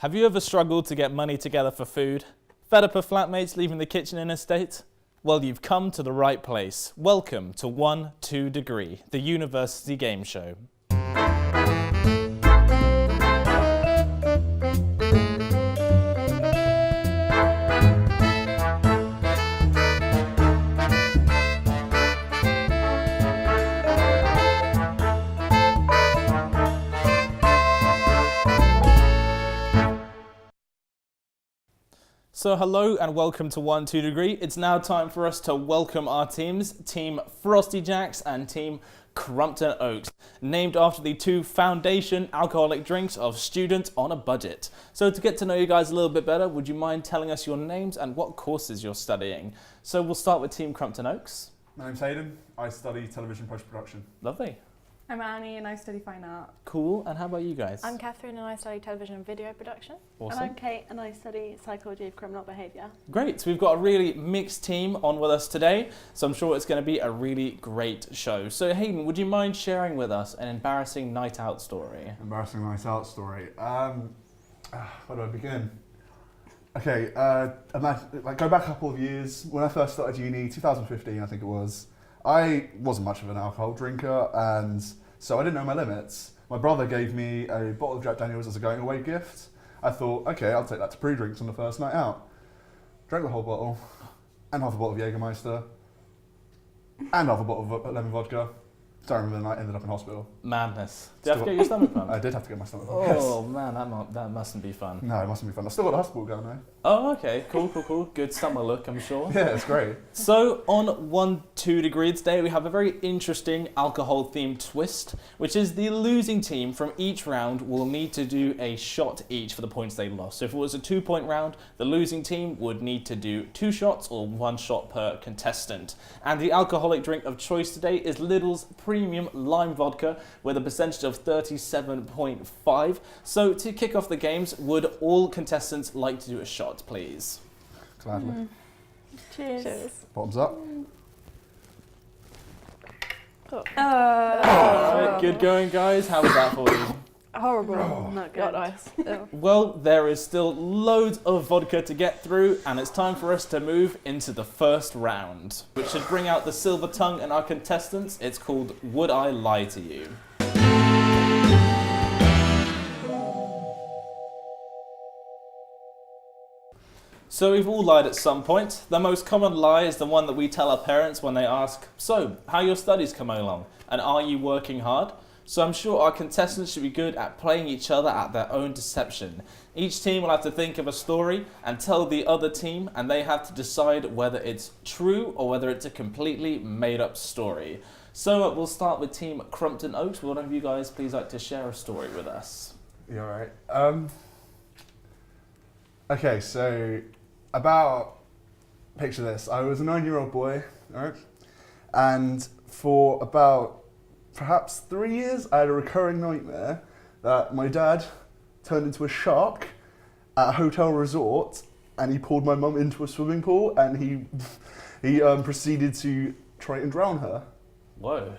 Have you ever struggled to get money together for food? Fed up of flatmates leaving the kitchen in a state? Well, you've come to the right place. Welcome to 1-2 Degree, the university game show. So hello and welcome to 1-2 Degree. It's now time for us to welcome our teams, Team Frosty Jacks and Team Crumpton Oaks, named after the two foundation alcoholic drinks of Student on a Budget. So to get to know you guys a little bit better, would you mind telling us your names and what courses you're studying? So we'll start with Team Crumpton Oaks. My name's Hayden. I study television post-production. Lovely. I'm Annie and I study fine art. Cool. And how about you guys? I'm Catherine and I study television and video production. Awesome. And I'm Kate and I study psychology of criminal behaviour. Great, so we've got a really mixed team on with us today, so I'm sure it's going to be a really great show. So Hayden, would you mind sharing with us an embarrassing night out story? Embarrassing night out story. Where do I begin? Okay, go back a couple of years. When I first started uni, 2015 I think it was, I wasn't much of an alcohol drinker and so I didn't know my limits. My brother gave me a bottle of Jack Daniels as a going away gift. I thought, okay, I'll take that to pre-drinks on the first night out. Drank the whole bottle, and half a bottle of Jägermeister, and half a bottle of lemon vodka. Don't remember the night, ended up in hospital. Madness. Did you have to get your stomach pumped? I did have to get my stomach pumped. Oh man, that mustn't be fun. No, it mustn't be fun. I've still got the hospital going though. Oh, okay, cool. Good summer look, I'm sure. Yeah, it's great. So on 1-2 Degree today, we have a very interesting alcohol-themed twist, which is the losing team from each round will need to do a shot each for the points they lost. So if it was a 2-point round, the losing team would need to do 2 shots or 1 shot per contestant. And the alcoholic drink of choice today is Lidl's Premium Lime Vodka with a percentage of 37.5. So to kick off the games, would all contestants like to do a shot, please? Gladly. Cheers. Bottoms up. Alright, good going, guys. How was that for you? Horrible. Not good. Not nice. Well, there is still loads of vodka to get through, and it's time for us to move into the first round, which should bring out the silver tongue in our contestants. It's called Would I Lie to You? So we've all lied at some point. The most common lie is the one that we tell our parents when they ask, so, how are your studies coming along? And are you working hard? So I'm sure our contestants should be good at playing each other at their own deception. Each team will have to think of a story and tell the other team, and they have to decide whether it's true or whether it's a completely made up story. So we'll start with Team Crumpton Oaks. Would one of you guys please like to share a story with us? You alright? Okay, so picture this. I was a 9-year-old boy, alright? And for about perhaps 3 years, I had a recurring nightmare that my dad turned into a shark at a hotel resort and he pulled my mum into a swimming pool and he proceeded to try and drown her. Whoa.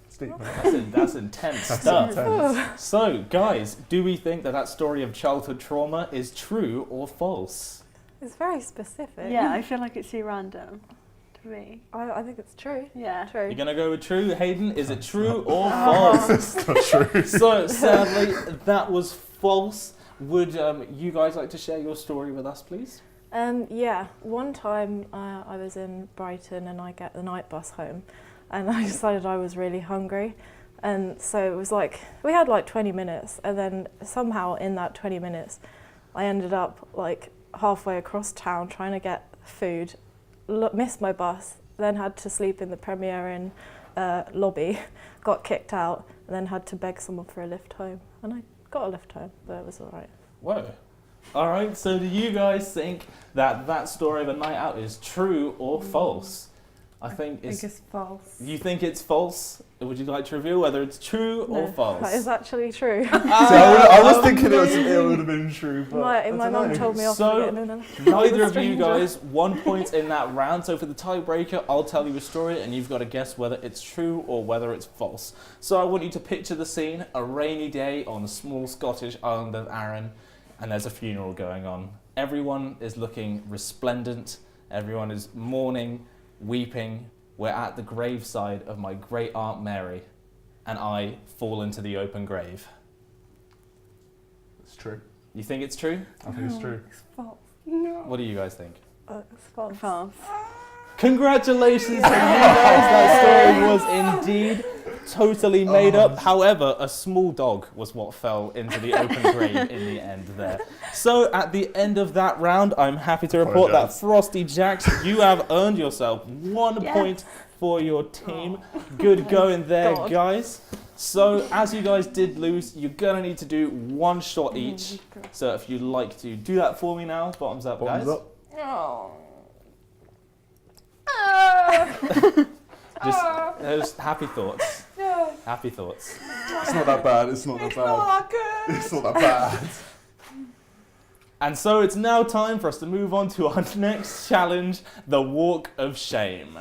It's deep, That's intense stuff. So, guys, do we think that story of childhood trauma is true or false? It's very specific. Yeah, I feel like it's too random to me. I think it's true. Yeah. True. You're going to go with true, Hayden? Is it true or false? It's not true. So, sadly, that was false. Would you guys like to share your story with us, please? Yeah. One time I was in Brighton and I get the night bus home and I decided I was really hungry. And so it was like, we had like 20 minutes and then somehow in that 20 minutes I ended up like halfway across town trying to get food, missed my bus, then had to sleep in the Premier Inn lobby, got kicked out, and then had to beg someone for a lift home. And I got a lift home, but it was all right. Whoa. All right, so do you guys think that story of a night out is true or false? I think it's false. You think it's false? Would you like to reveal whether it's true or false? That is actually true. I was thinking it would have been true, but my mum told me off. So, no. neither of you guys, 1 point in that round. So for the tiebreaker, I'll tell you a story and you've got to guess whether it's true or whether it's false. So I want you to picture the scene, a rainy day on the small Scottish island of Arran. and there's a funeral going on. Everyone is looking resplendent. Everyone is mourning, weeping. We're at the graveside of my great Aunt Mary, and I fall into the open grave. It's true. You think it's true? I think it's true. It's false. What do you guys think? It's false. False. Congratulations to you guys. That story was indeed totally made up. However, a small dog was what fell into the open grave in the end there. So at the end of that round, I'm happy to report that Apologise. Frosty Jacks, you have earned yourself 1 Yes. point for your team. Good going there, God. guys. So as you guys did lose, you're gonna need to do 1 shot each. So if you'd like to do that for me now, bottoms up, Bottoms guys. up. Oh. Just happy thoughts. Happy thoughts. It's not that bad. It's not that bad. good. It's not that bad. And so it's now time for us to move on to our next challenge, the Walk of Shame.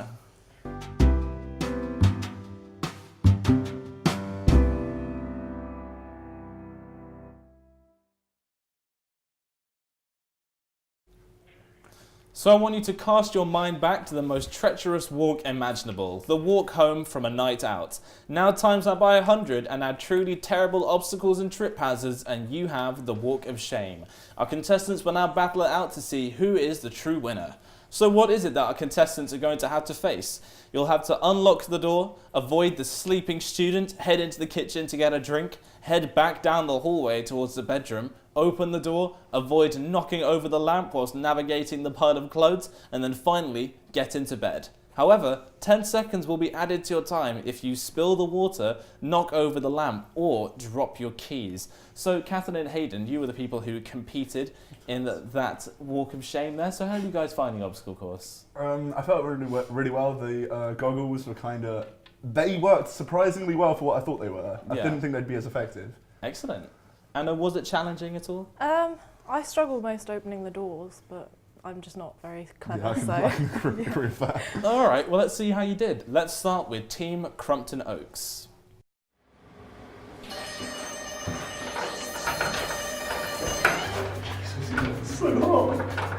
So I want you to cast your mind back to the most treacherous walk imaginable, the walk home from a night out. Now times that by 100 and add truly terrible obstacles and trip hazards, and you have the Walk of Shame. Our contestants will now battle it out to see who is the true winner. So what is it that our contestants are going to have to face? You'll have to unlock the door, avoid the sleeping student, head into the kitchen to get a drink, head back down the hallway towards the bedroom, open the door, avoid knocking over the lamp whilst navigating the pile of clothes, and then finally get into bed. However, 10 seconds will be added to your time if you spill the water, knock over the lamp, or drop your keys. So, Catherine and Hayden, you were the people who competed in that Walk of Shame there. So how did you guys find the obstacle course? I felt really well. The goggles were they worked surprisingly well for what I thought they were. I Yeah. didn't think they'd be as effective. Excellent. And was it challenging at all? I struggle most opening the doors, but I'm just not very clever, I so. can agree with that. All right, well, let's see how you did. Let's start with Team Crumpton Oaks. So hard.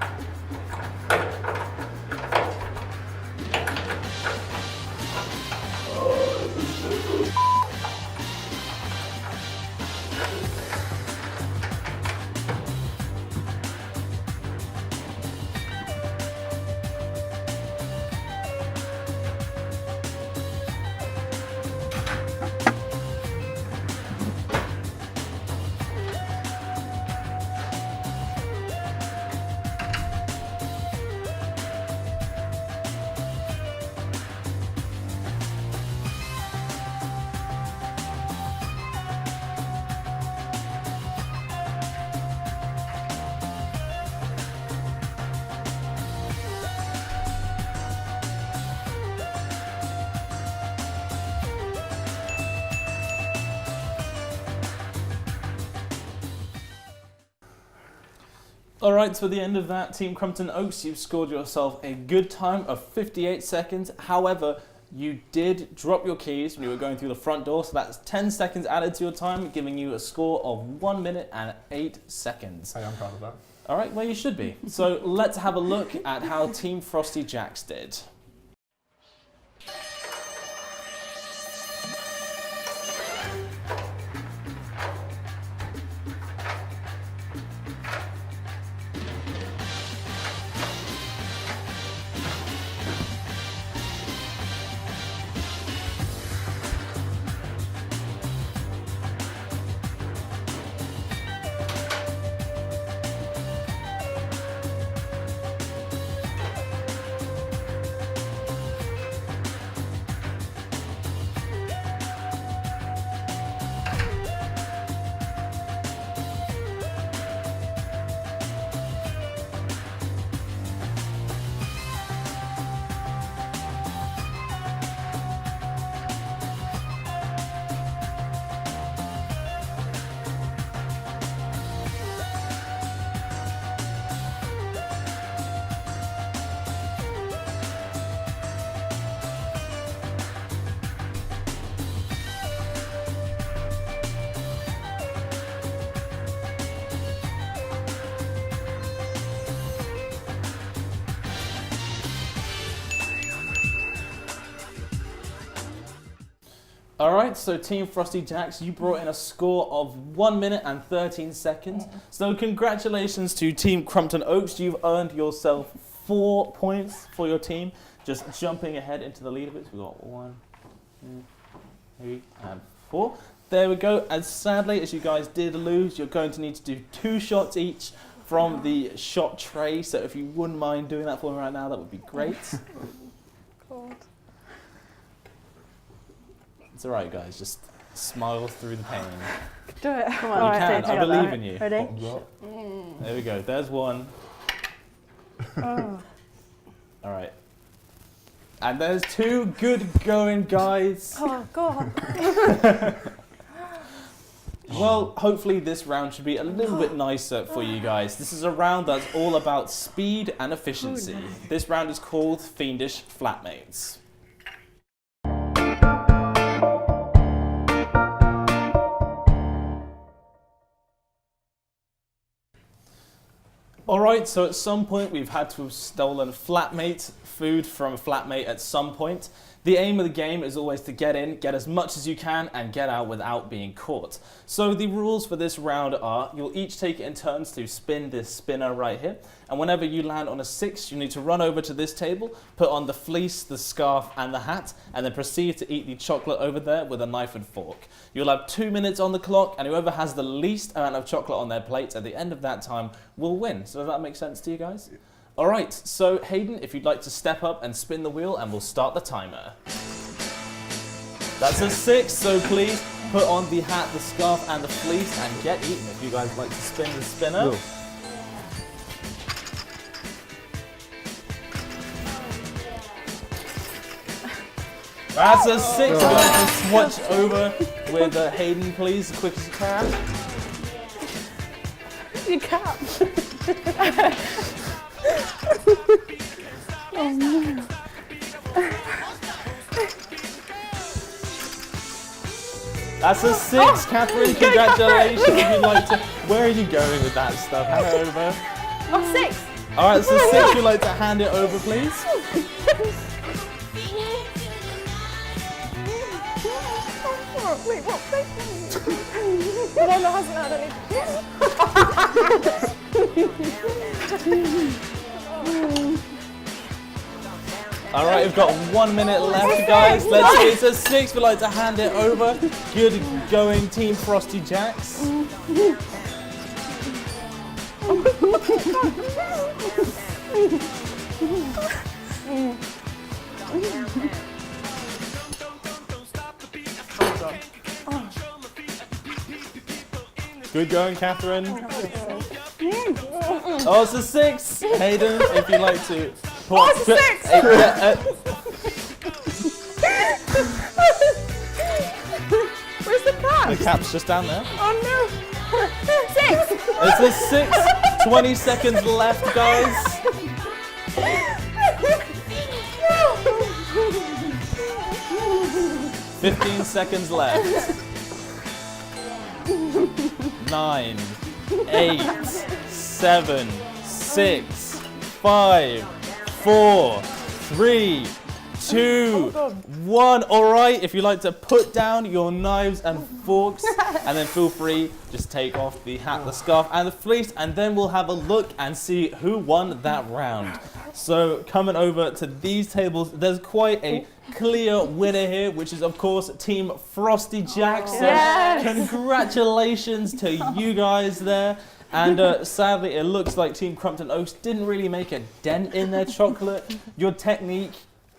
Alright, so at the end of that, Team Crumpton Oaks, you've scored yourself a good time of 58 seconds. However, you did drop your keys when you were going through the front door, so that's 10 seconds added to your time, giving you a score of 1 minute and 8 seconds. Hey, I'm proud of that. Alright, well you should be. So let's have a look at how Team Frosty Jacks did. All right, so Team Frosty Jacks, you brought in a score of 1 minute and 13 seconds. So congratulations to Team Crumpton Oaks. You've earned yourself 4 points for your team. Just jumping ahead into the leaderboards. We've got 1, 2, 3, and 4. There we go. And sadly, as you guys did lose, you're going to need to do 2 shots each from the shot tray. So if you wouldn't mind doing that for me right now, that would be great. God. It's all right, guys. Just smile through the pain. Do it. Come on. You Alright, can. do it I believe together. in you. Ready? Bottoms up. There we go. There's 1. Oh. All right. And there's 2. Good going, guys. Oh, God. Well, hopefully this round should be a little bit nicer for you guys. This is a round that's all about speed and efficiency. This round is called Fiendish Flatmates. Alright, so at some point we've had to have stolen flatmate food from a flatmate at some point. The aim of the game is always to get in, get as much as you can, and get out without being caught. So the rules for this round are, you'll each take it in turns to spin this spinner right here, and whenever you land on a 6, you need to run over to this table, put on the fleece, the scarf, and the hat, and then proceed to eat the chocolate over there with a knife and fork. You'll have 2 minutes on the clock, and whoever has the least amount of chocolate on their plate at the end of that time will win. So does that make sense to you guys? All right, so Hayden, if you'd like to step up and spin the wheel, and we'll start the timer. That's a 6, so please put on the hat, the scarf, and the fleece, and get eaten if you guys like to spin the spinner. Wheel. That's a 6. We're going to swatch over with Hayden, please, as quick as you can. You can't. That's a 6, Catherine. Congratulations. If you'd like to, where are you going with that stuff? Hand it over. Oh, 6. All right, so 6. You'd like to hand it over, please. Wait, what? But Emma hasn't had any. All right, we've got 1 minute left, guys. Let's see. It's a 6. We'd like to hand it over. Good going, Team Frosty Jacks. Good going, Catherine. Oh, it's a 6. Hayden, if you'd like to. Oh, it's a 6. Where's the cap? The cap's just down there. Oh no. 6. It's a 6. 20 seconds left, guys. 15 seconds left. 9, 8, 7, 6, 5, 4, 3, 2, 1. All right, if you'd like to put down your knives and forks, and then feel free, just take off the hat, the scarf, and the fleece, and then we'll have a look and see who won that round. So coming over to these tables, there's quite a clear winner here, which is of course Team Frosty Jacks. So Yes. congratulations to you guys there. And sadly, it looks like Team Crumpton Oaks didn't really make a dent in their chocolate. Your technique,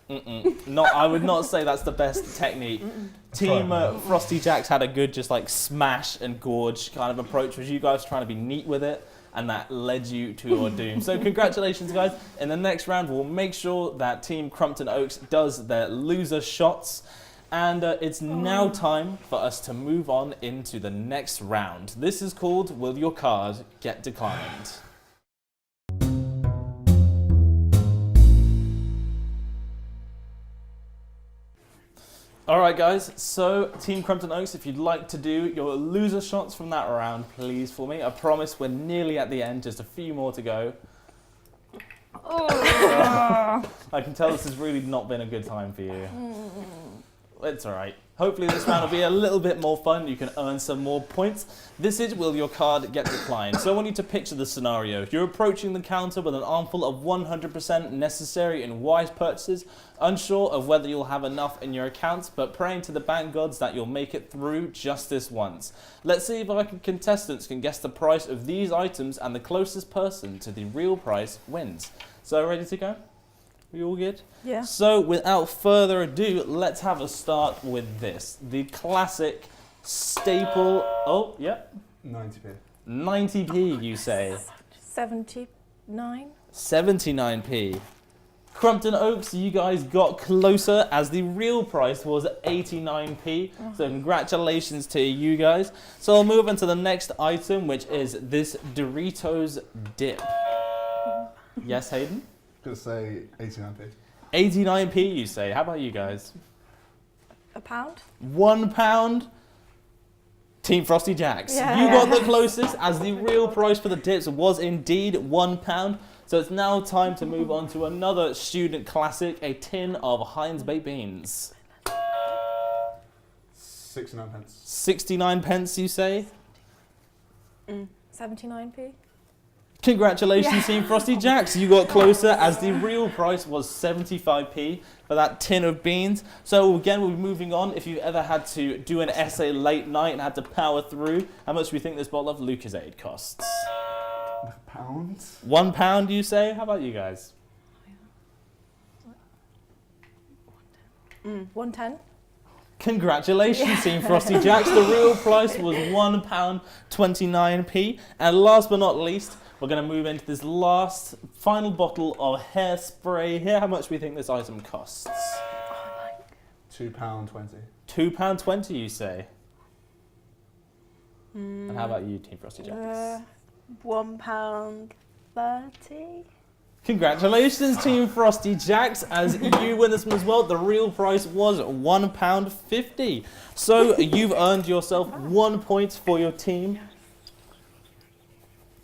I would not say that's the best technique. Team Frosty Jacks had a good just like smash and gorge kind of approach, was you guys trying to be neat with it, and that led you to your doom. So congratulations, guys. In the next round, we'll make sure that Team Crumpton Oaks does their loser shots. And it's now time for us to move on into the next round. This is called Will Your Card Get Declined? All right, guys, so Team Crumpton Oaks, if you'd like to do your loser shots from that round, please, for me. I promise we're nearly at the end, just a few more to go. I can tell this has really not been a good time for you. It's all right. Hopefully this round will be a little bit more fun. You can earn some more points. This is will your card get declined. So I want you to picture the scenario. You're approaching the counter with an armful of 100% necessary and wise purchases, unsure of whether you'll have enough in your accounts, but praying to the bank gods that you'll make it through just this once. Let's see if our contestants can guess the price of these items, and the closest person to the real price wins. So ready to go? We all good? Yeah. So without further ado, let's have a start with this. The classic staple, 90p. 90p you say. 79. 79p. Crumpton Oaks, you guys got closer as the real price was 89p. So congratulations to you guys. So I'll move on to the next item, which is this Doritos dip. Yes, Hayden? Gonna say 89p. 89p you say. How about you guys? A pound? £1. Team Frosty Jacks. Yeah. You got the closest as the real price for the dips was indeed £1. So it's now time to move on to another student classic, a tin of Heinz baked beans. 69 pence. 69 pence you say? 79p? Congratulations Team Frosty Jacks, you got closer as the real price was 75p for that tin of beans. So again, we'll be moving on. If you've ever had to do an essay late night and had to power through, how much do we think this bottle of Lucozade costs? £1? £1 you say? How about you guys? 110? Congratulations Team Frosty Jacks, the real price was £1.29p. And last but not least, we're going to move into this last, final bottle of hairspray here. How much do we think this item costs? £2.20. £2.20 you say? And how about you, Team Frosty Jacks? £1.30. Congratulations, Team Frosty Jacks, as you win this one as well. The real price was £1.50. So you've earned yourself 1 point for your team.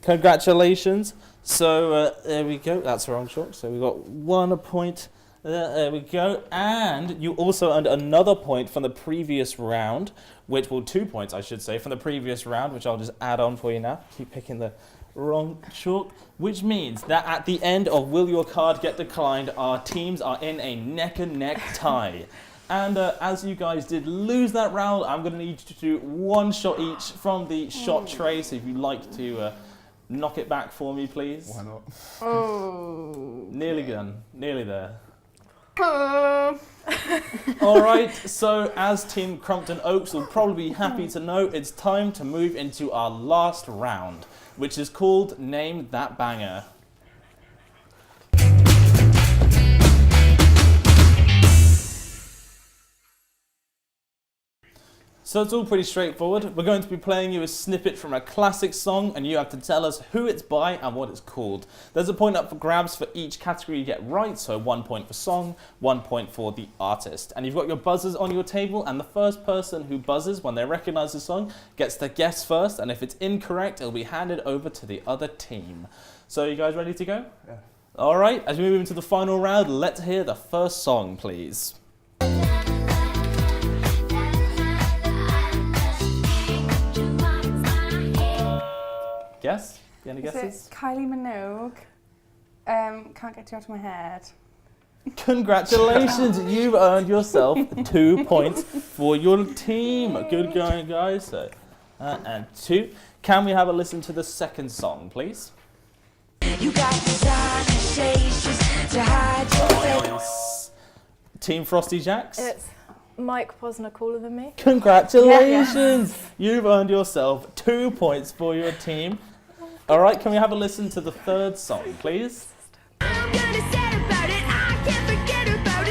Congratulations. So there we go. That's the wrong shot. So we got 1 point. There we go. And you also earned another point from the previous round, which, well, 2 points, I should say, from the previous round, which I'll just add on for you now. Keep picking the wrong chalk, which means that at the end of Will Your Card Get Declined, our teams are in a neck-and-neck tie. And as you guys did lose that round, I'm going to need you to do one shot each from the shot tray. So if you'd like to knock it back for me, please. Why not? Oh. Nearly done. Nearly there. All right, so as Team Crumpton Oaks will probably be happy to know, it's time to move into our last round, which is called Name That Banger. So it's all pretty straightforward. We're going to be playing you a snippet from a classic song, and you have to tell us who it's by and what it's called. There's a point up for grabs for each category you get right, so 1 point for song, 1 point for the artist. And you've got your buzzers on your table, and the first person who buzzes when they recognise the song gets to guess first, and if it's incorrect, it'll be handed over to the other team. So you guys ready to go? Yeah. All right, as we move into the final round, let's hear the first song, please. Guess? Any Is guesses? it Kylie Minogue? Can't get you out of my head. Congratulations, you've earned yourself 2 points for your team. Good going, guys. So, and 2. Can we have a listen to the second song, please? You got designer shades just to hide your face. Team Frosty Jacks? It's Mike Posner Cooler Than Me. Congratulations! You've earned yourself 2 points for your team. All right, can we have a listen to the third song, please? I'm gonna say about it, I can't forget about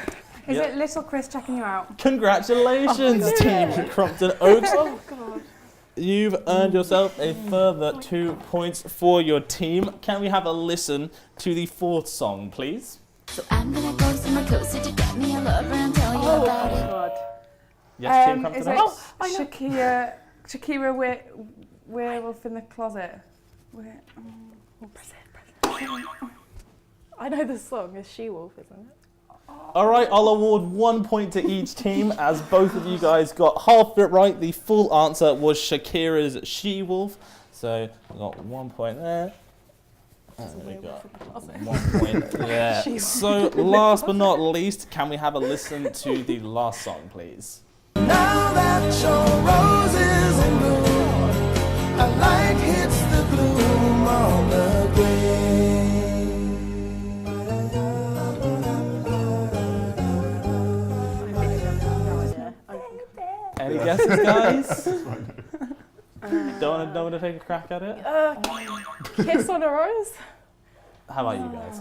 it. Is Yep. it Little Chris checking you out? Congratulations, Team Crumpton Oaks. Oh, God. You've earned yourself a further 2 points for your team. Can we have a listen to the fourth song, please? So I'm gonna go somewhere closer to get me a lover and tell you about it. God. Yes, Team Is Crumpton it Oaks? Shakira Werewolf in the Closet? I know the song is She-Wolf, isn't it? All right, I'll award 1 point to each team as both of you guys got half of it right. The full answer was Shakira's She-Wolf. So we got 1 point there. And we got 1 point there. So last but not least, can we have a listen to the last song, please? Now that your roses in bloom, a light hits the gloom on the Any guesses, guys? Don't want to take a crack at it? Kiss on a Rose? How about you guys?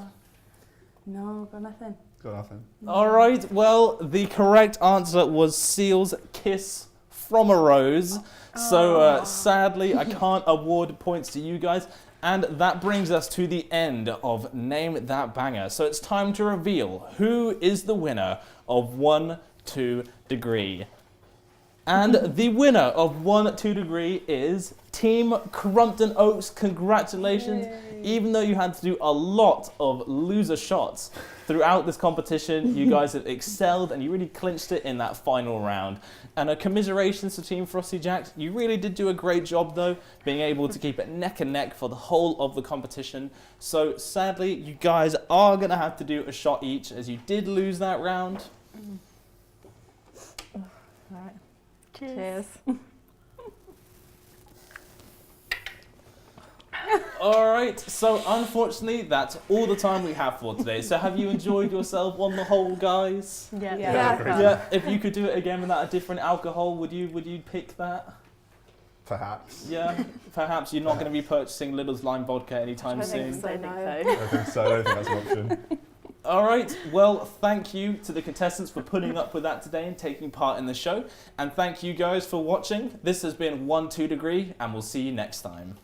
No, got nothing. Got nothing. All right, well, the correct answer was Seal's Kiss from a Rose. So sadly, I can't award points to you guys. And that brings us to the end of Name That Banger. So it's time to reveal who is the winner of 1 2 Degree. And the winner of 1 2 Degree is Team Crumpton Oaks. Congratulations. Even though you had to do a lot of loser shots throughout this competition, you guys have excelled and you really clinched it in that final round. And commiserations to Team Frosty Jacks. You really did do a great job though, being able to keep it neck and neck for the whole of the competition. So sadly, you guys are going to have to do a shot each as you did lose that round. Right. Cheers. All right, so unfortunately, that's all the time we have for today. So have you enjoyed yourself on the whole, guys? Yeah. Yeah, if you could do it again without a different alcohol, would you pick that? Perhaps. Yeah, perhaps you're not going to be purchasing Lidl's Lime Vodka anytime I think soon. so, I don't think so. I don't think that's an option. All right, well, thank you to the contestants for putting up with that today and taking part in the show. And thank you guys for watching. This has been 1 2 Degree, and we'll see you next time.